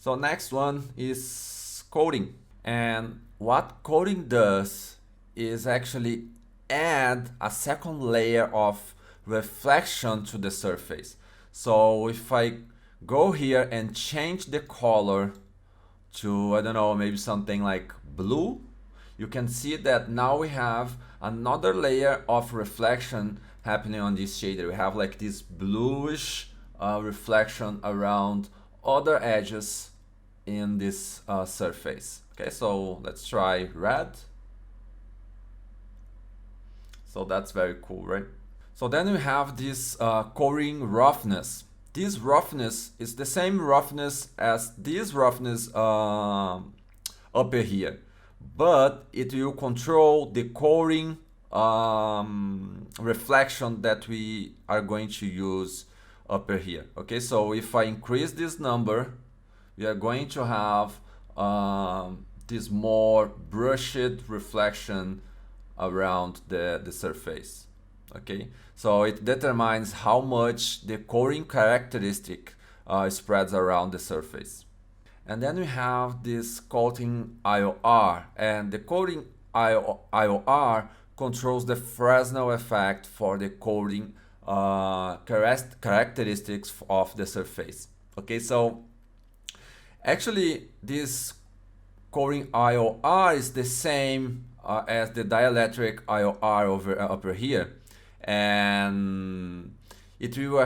So next one is coating. And what coating does is actually add a second layer of reflection to the surface. So if I go here and change the color to, I don't know, maybe something like blue, you can see that now we have another layer of reflection happening on this shader. We have like this bluish reflection around other edges in this surface. Okay, so let's try red. So that's very cool, right? So then we have this coating roughness. This roughness is the same roughness as this roughness up here, but it will control the coating reflection that we are going to use up here. Okay, so if I increase this number, we are going to have this more brushed reflection around the surface. Okay, so it determines how much the coating characteristic spreads around the surface. And then we have this coating IOR, and the coating IOR controls the Fresnel effect for the coating characteristics of the surface. Okay, so actually this coating IOR is the same as the dielectric IOR over here, and it will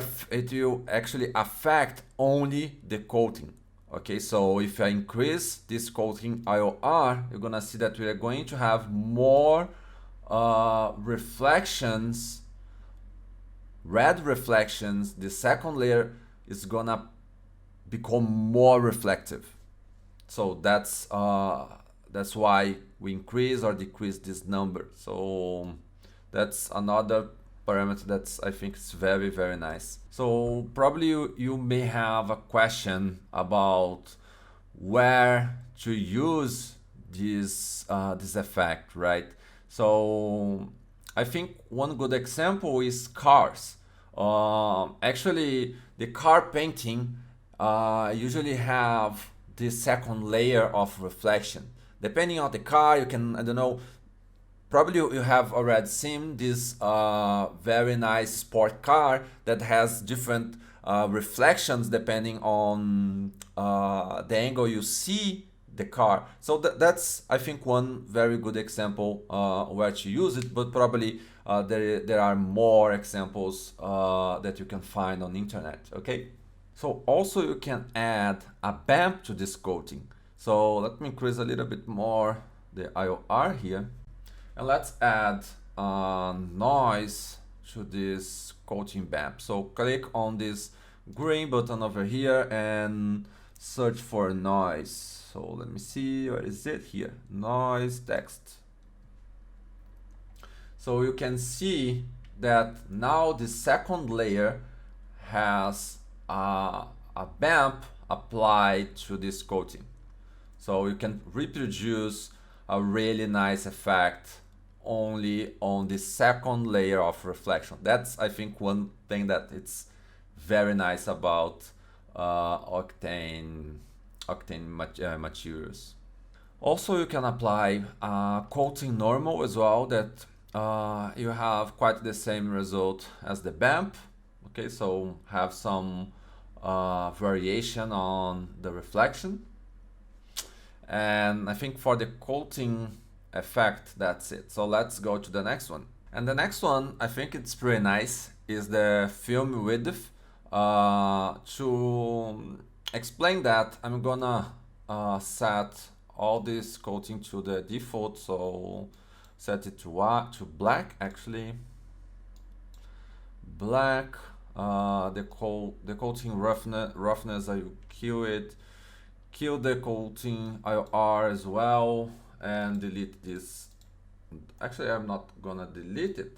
actually affect only the coating. Okay, so if I increase this coating IOR, you're gonna see that we are going to have more reflections, red reflections. The second layer is gonna become more reflective. So that's why we increase or decrease this number. So that's another parameter that's, I think, is very, very nice. So probably you may have a question about where to use this effect, right? So I think one good example is cars. Actually, the car painting usually have this second layer of reflection. Depending on the car, you can, I don't know, probably you have already seen this very nice sport car that has different reflections depending on the angle you see the car. So that's, I think, one very good example where to use it, but probably there are more examples that you can find on the internet, okay? So also you can add a BAMP to this coating. So let me increase a little bit more the IOR here. And let's add noise to this coating BAMP. So click on this green button over here and search for noise. So let me see, where is it here? Noise text. So you can see that now the second layer has a BAMP applied to this coating. So you can reproduce a really nice effect only on the second layer of reflection. That's, I think, one thing that it's very nice about Octane materials. Also, you can apply coating normal as well, that you have quite the same result as the BAMP. Okay, so have some variation on the reflection. And I think for the coating effect, that's it. So let's go to the next one. And the next one, I think it's pretty nice, is the film width. To explain that, I'm gonna set all this coating to the default. So set it to black, actually. Black. The coating roughness, I will kill it. Kill the coating IOR as well, and delete this. Actually, I'm not gonna delete it,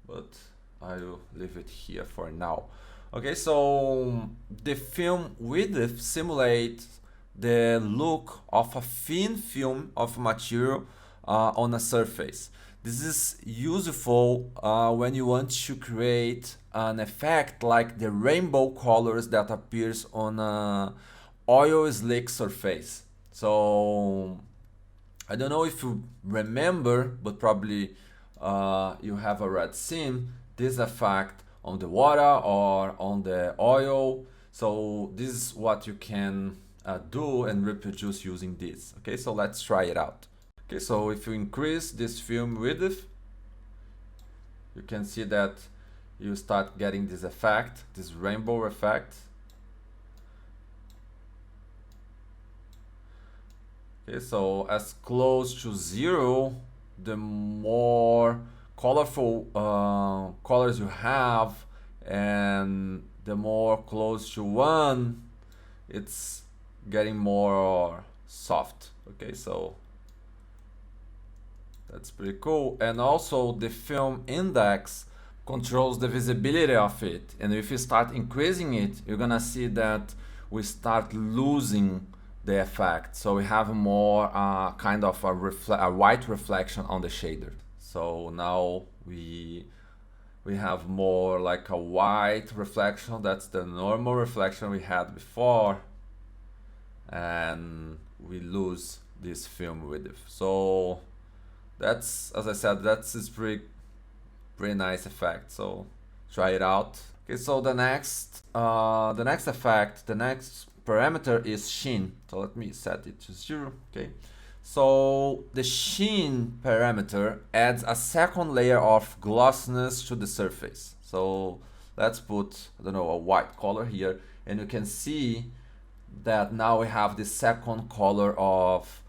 but I will leave it here for now. Okay, so the film width simulates the look of a thin film of material on a surface. This is useful when you want to create an effect like the rainbow colors that appears on oil slick surface. So I don't know if you remember, but probably you have already seen this effect on the water or on the oil. So this is what you can do and reproduce using this. Okay, so let's try it out. Okay, so if you increase this film width, you can see that you start getting this effect, this rainbow effect. Okay, so as close to 0, the more colorful colors you have, and the more close to 1, it's getting more soft. Okay, so that's pretty cool. And also the film index controls the visibility of it. And if you start increasing it, you're gonna see that we start losing the effect. So we have more kind of a white reflection on the shader. So now we have more like a white reflection. That's the normal reflection we had before. And we lose this film width. So that's, as I said, that's this pretty nice effect. So try it out. Okay, so the next effect, the next parameter is sheen. So let me set it to 0. Okay, so the sheen parameter adds a second layer of glossiness to the surface. So let's put, I don't know, a white color here, and you can see that now we have the second color of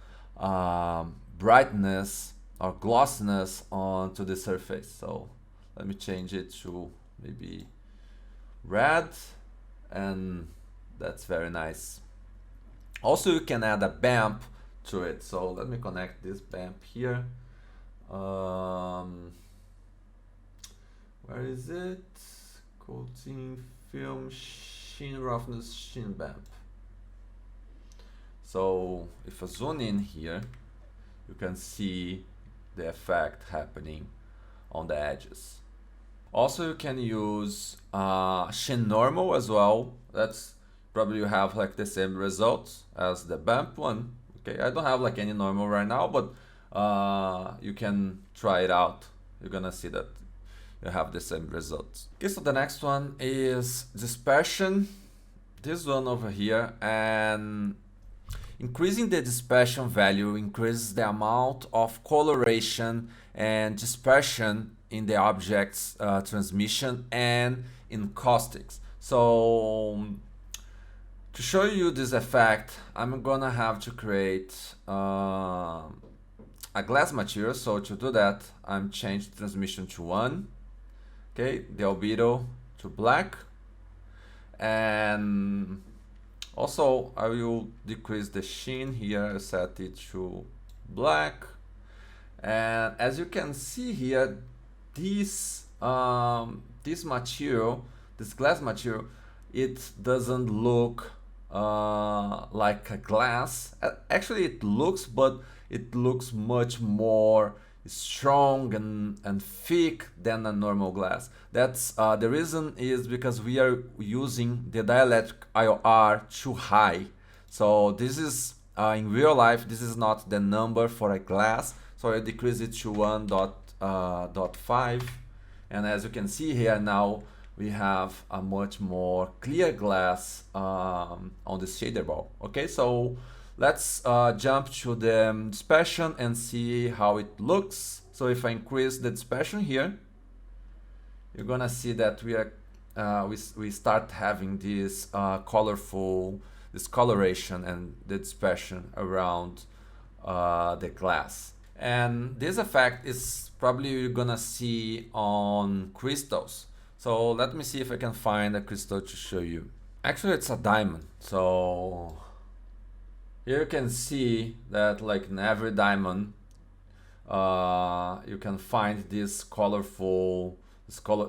brightness or glossiness onto the surface. So let me change it to maybe red, and that's very nice. Also, you can add a BAMP to it. So let me connect this BAMP here. Where is it? Coating film sheen roughness sheen BAMP. So if I zoom in here, you can see the effect happening on the edges. Also, you can use sheen normal as well. That's probably you have like the same results as the BAMP one. Okay, I don't have like any normal right now, but you can try it out. You're gonna see that you have the same results. Okay, so the next one is dispersion. This one over here, and increasing the dispersion value increases the amount of coloration and dispersion in the object's transmission and in caustics. So to show you this effect, I'm gonna have to create a glass material. So to do that, I'm changing transmission to 1. Okay, the albedo to black, and also I will decrease the sheen here. I set it to black, and as you can see here, this material, this glass material, it doesn't look like a glass. Actually it looks, but it looks much more strong and thick than a normal glass. That's the reason is because we are using the dielectric IOR too high. So this is in real life, this is not the number for a glass. So I decrease it to 1.5, and as you can see here now, we have a much more clear glass on the shader ball. Okay, so let's jump to the dispersion and see how it looks. So if I increase the dispersion here, you're gonna see that we are we start having this colorful discoloration and the dispersion around the glass. And this effect is probably you're gonna see on crystals. So let me see if I can find a crystal to show you. Actually, it's a diamond. So here you can see that like in every diamond, you can find this colorful,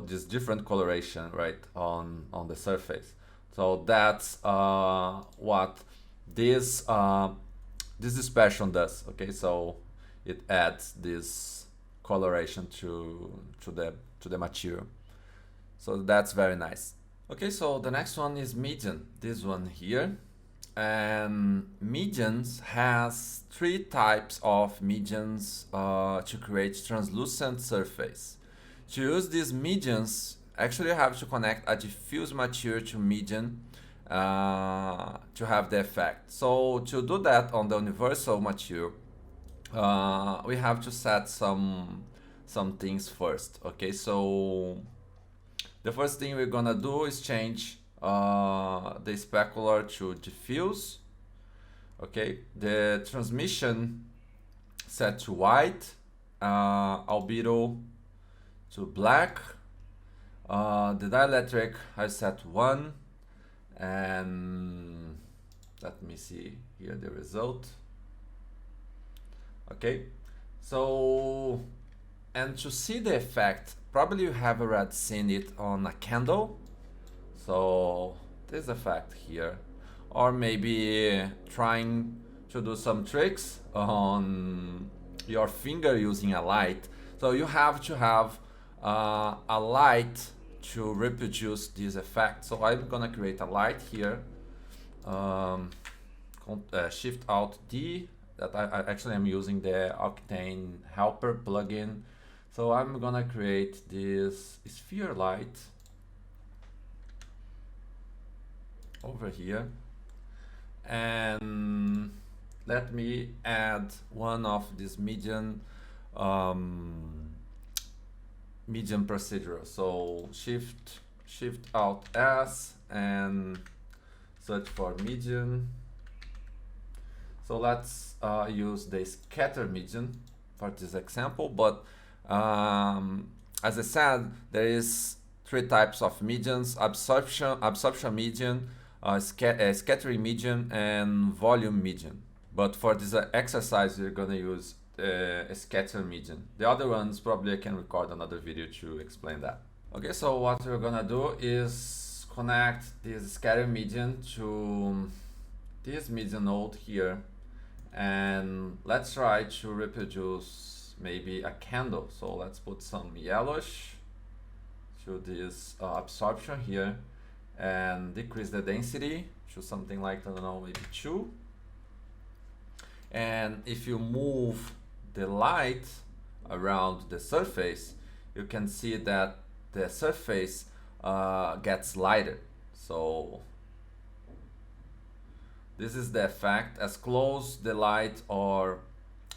this different coloration, right, on the surface. So that's what this dispersion does. Okay, so it adds this coloration to the material. So that's very nice. Okay, so the next one is medium. This one here. And medians has three types of medians to create translucent surface. To use these medians, actually you have to connect a diffuse material to median to have the effect. So to do that on the universal material, we have to set some things first. Okay, so the first thing we're gonna do is change the specular to diffuse. Okay, the transmission set to white, albedo to black, the dielectric I set 1, and let me see here the result. Okay, so, and to see the effect, probably you have already seen it on a candle. So this effect here, or maybe trying to do some tricks on your finger using a light. So you have to have a light to reproduce this effect. So I'm gonna create a light here, Shift Alt D, that I actually am using the Octane helper plugin. So I'm gonna create this sphere light over here, and let me add one of these median procedural. So shift Alt S and search for median. So let's use the scatter median for this example, but as I said, there is three types of medians: absorption median, scattering median, and volume median. But for this exercise, we're gonna use a scatter median. The other ones probably I can record another video to explain that. Okay, so what we're gonna do is connect this scatter median to this median node here, and let's try to reproduce maybe a candle. So let's put some yellowish to this absorption here, and decrease the density to something like, I don't know, maybe 2. And if you move the light around the surface, you can see that the surface gets lighter. So this is the effect. As close the light, or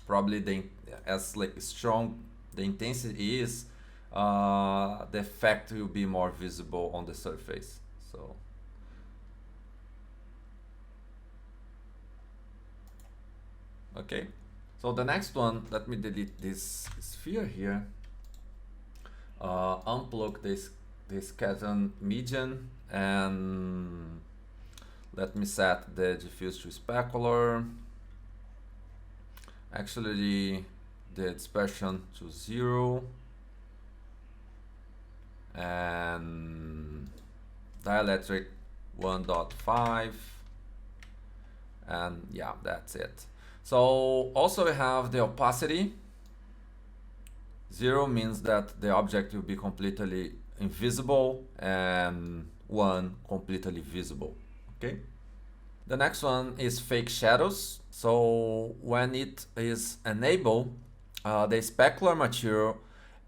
probably as like strong the intensity is, the effect will be more visible on the surface. So okay, so the next one, let me delete this sphere here, unplug this scatter median, and let me set the diffuse to specular, actually the dispersion to 0, and dielectric 1.5, and yeah, that's it. So also we have the opacity. 0 means that the object will be completely invisible, and 1 completely visible. Okay. The next one is fake shadows. So when it is enabled, the specular material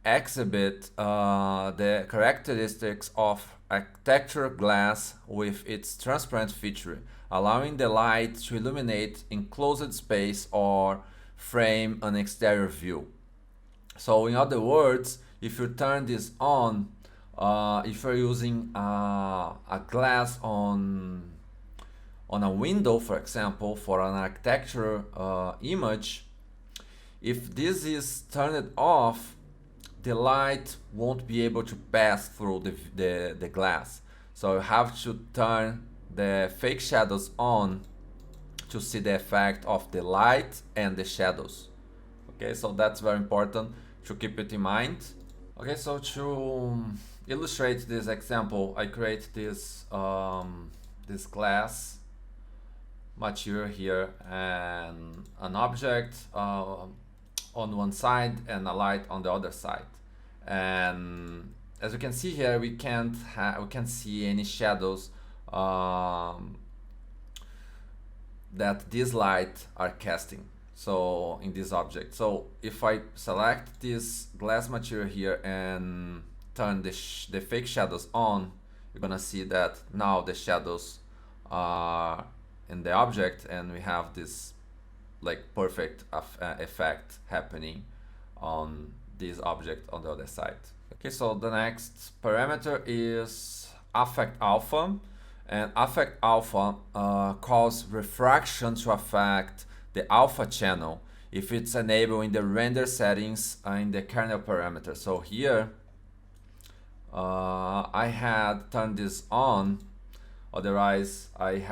exhibit the characteristics of architecture glass with its transparent feature, allowing the light to illuminate enclosed space or frame an exterior view. So in other words, if you turn this on, if you're using a glass on a window, for example, for an architecture image, if this is turned off, the light won't be able to pass through the glass. So you have to turn the fake shadows on to see the effect of the light and the shadows. Okay, so that's very important to keep it in mind. Okay, so to illustrate this example, I create this this glass material here, and an object on one side and a light on the other side. And as you can see here, we can't see any shadows that this light are casting. So in this object. So if I select this glass material here and turn the fake shadows on, you're gonna see that now the shadows are in the object and we have this like perfect effect happening on this object on the other side. Okay, so the next parameter is affect alpha, and affect alpha calls refraction to affect the alpha channel if it's enabled in the render settings in the kernel parameter. So here I had turned this on, otherwise I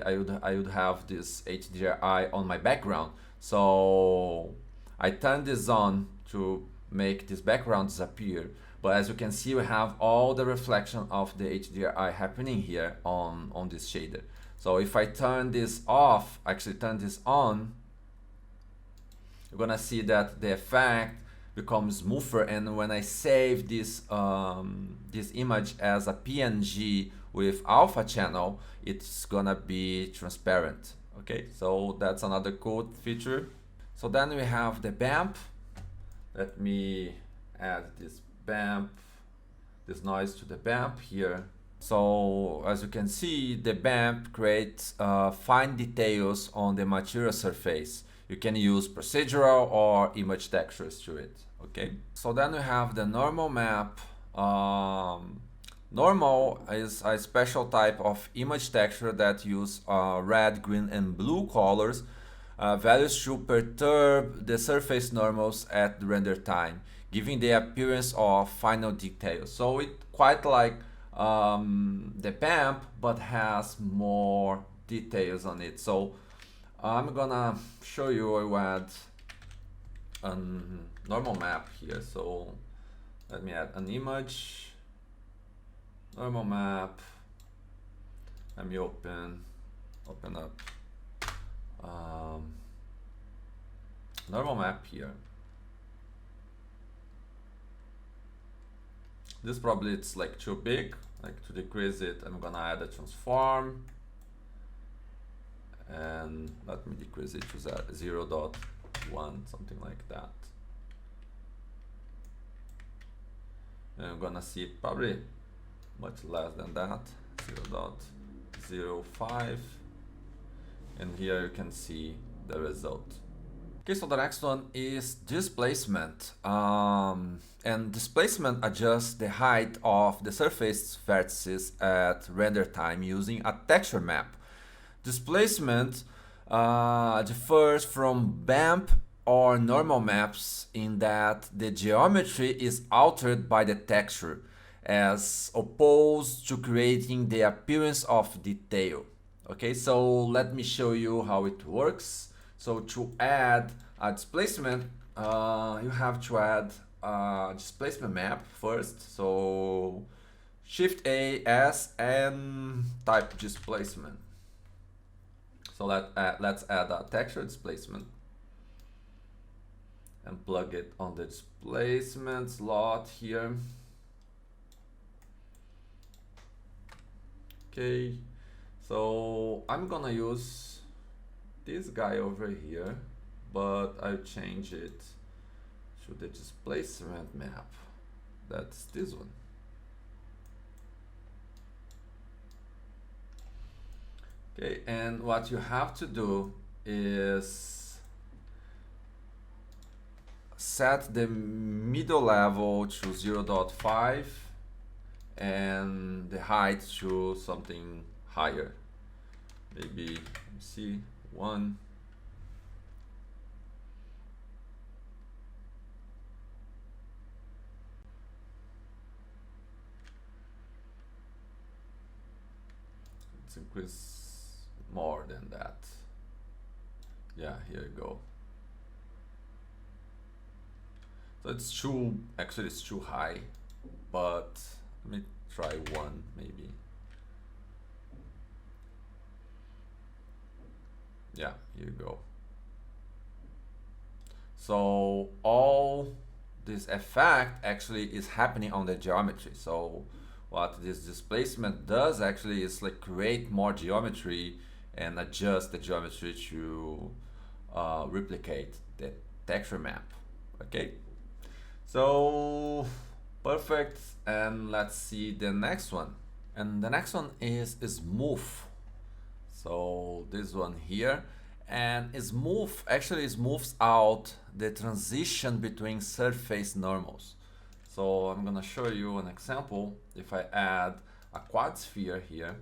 would have this HDRI on my background. So I turned this on to make this background disappear, but as you can see we have all the reflection of the HDRI happening here on this shader. So if I turn this off, actually turn this on, you're gonna see that the effect becomes smoother, and when I save this this image as a PNG with alpha channel, it's gonna be transparent. Okay, so that's another cool feature. So then we have the BAMP. Let me add this BAMP, this noise to the BAMP here. So as you can see, the BAMP creates fine details on the material surface. You can use procedural or image textures to it. Okay. So then we have the normal map. Normal is a special type of image texture that use red, green, and blue colors values to perturb the surface normals at the render time, giving the appearance of final details. So it quite like the BAMP, but has more details on it. So I'm gonna show you. I add a normal map here. So let me add an image, normal map. Let me open up normal map here. This probably it's like too big. Like to decrease it, I'm gonna add a transform, and let me decrease it to 0.1, something like that. And I'm gonna see probably much less than that, 0.05, and here you can see the result. Okay, so the next one is displacement. And displacement adjusts the height of the surface vertices at render time using a texture map. Displacement differs from BAMP or normal maps in that the geometry is altered by the texture, as opposed to creating the appearance of detail. Okay, so let me show you how it works. So to add a displacement, you have to add a displacement map first. So Shift A, S, and type displacement. So let's add a texture displacement and plug it on the displacement slot here. Okay, so I'm gonna use this guy over here, but I'll change it to the displacement map. That's this one. Okay, and what you have to do is set the middle level to 0.5 and the height to something higher. Maybe, let me see, 1. Let's increase more than that. Yeah, here you go. So it's too, actually it's too high, but let me try 1 maybe. Yeah, here you go. So all this effect actually is happening on the geometry. So what this displacement does actually is like create more geometry and adjust the geometry to replicate the texture map. Okay, so perfect. And let's see the next one. And the next one is smooth. So this one here, and smooth actually smooths out the transition between surface normals. So I'm gonna show you an example. If I add a quad sphere here,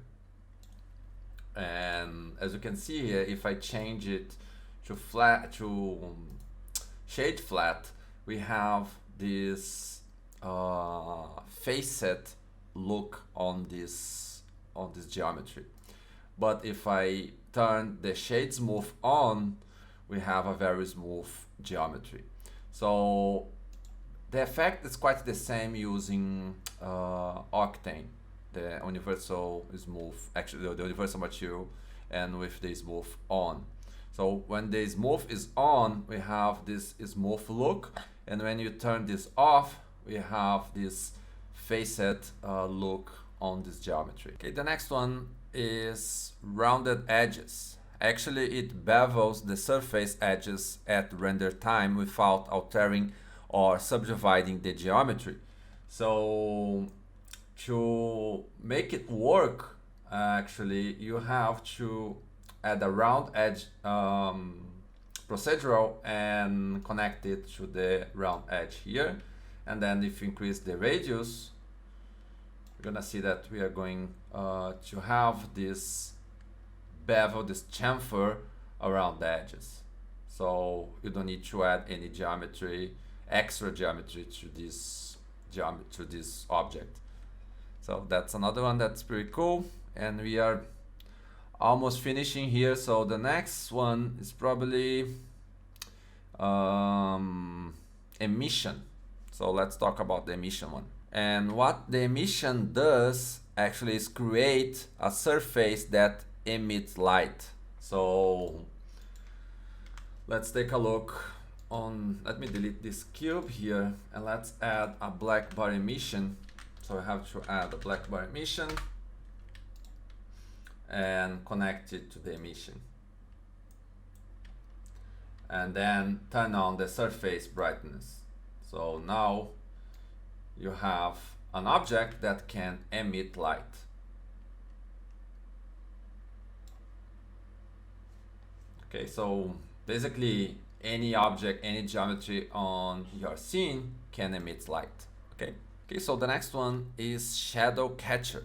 and as you can see here, if I change it to flat, to shade flat, we have this facet look on this geometry. But if I turn the shade smooth on, we have a very smooth geometry. So the effect is quite the same using Octane, the universal smooth, actually the universal material, and with the smooth on. So when the smooth is on, we have this smooth look, and when you turn this off, we have this facet look on this geometry. Okay, the next one is rounded edges. Actually, it bevels the surface edges at render time without altering or subdividing the geometry. So to make it work, actually, you have to add a round edge procedural and connect it to the round edge here. And then if you increase the radius, you're gonna see that we are going to have this bevel, this chamfer around the edges. So you don't need to add any geometry, extra geometry to this object. So that's another one that's pretty cool, and we are almost finishing here. So the next one is probably emission. So let's talk about the emission one. And what the emission does actually is create a surface that emits light. So let's take a look on, let me delete this cube here, and let's add a black bar emission. So I have to add a black bar emission and connect it to the emission. And then turn on the surface brightness. So now you have an object that can emit light. Okay, so basically any object, any geometry on your scene can emit light. Okay, so the next one is shadow catcher.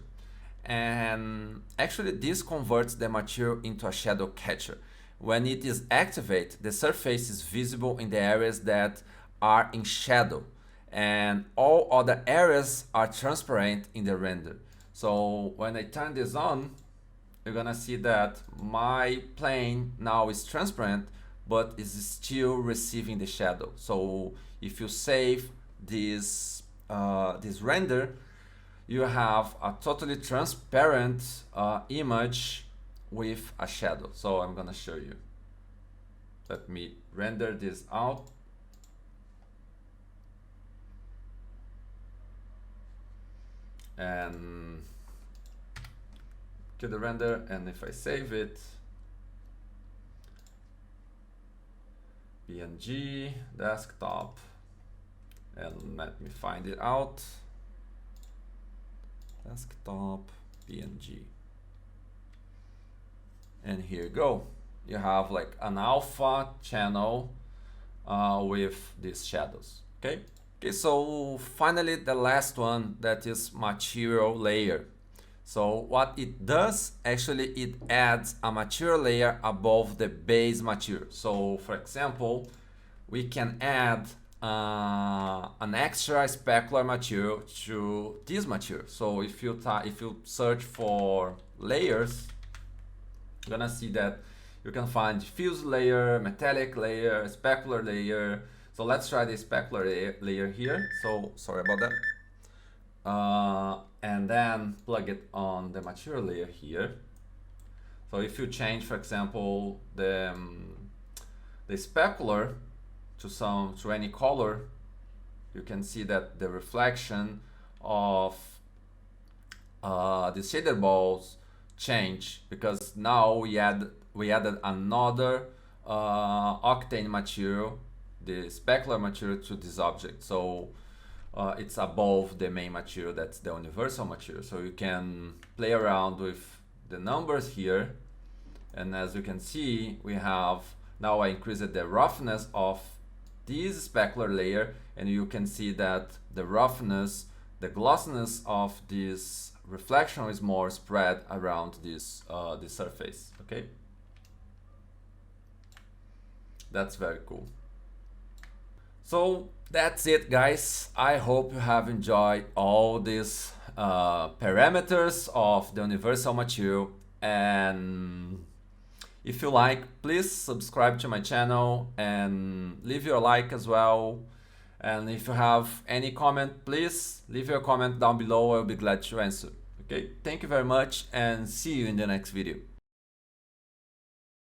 And actually this converts the material into a shadow catcher. When it is activated, the surface is visible in the areas that are in shadow, and all other areas are transparent in the render. So when I turn this on, you're gonna see that my plane now is transparent, but is still receiving the shadow. So if you save this render, you have a totally transparent image with a shadow. So I'm gonna show you. Let me render this out. And to the render, and if I save it, PNG, desktop, and let me find it out, desktop, PNG. And here you go. You have like an alpha channel with these shadows, okay? Okay, so finally the last one, that is material layer. So what it does, actually it adds a material layer above the base material. So for example, we can add an extra specular material to this material. So if you search for layers, you're gonna see that you can find diffuse layer, metallic layer, specular layer. So let's try the specular layer here. So sorry about that. And then plug it on the material layer here. So if you change, for example, the specular to any color, you can see that the reflection of the shader balls change, because now we added another octane material, the specular material, to this object. So it's above the main material, that's the universal material. So you can play around with the numbers here, and as you can see, we have now I increased the roughness of this specular layer, and you can see that the roughness, the glossiness of this reflection is more spread around this surface. Okay, that's very cool. So that's it, guys. I hope you have enjoyed all these parameters of the universal material, and if you like, please subscribe to my channel and leave your like as well. And if you have any comment, please leave your comment down below. I'll be glad to answer. Okay, thank you very much and see you in the next video.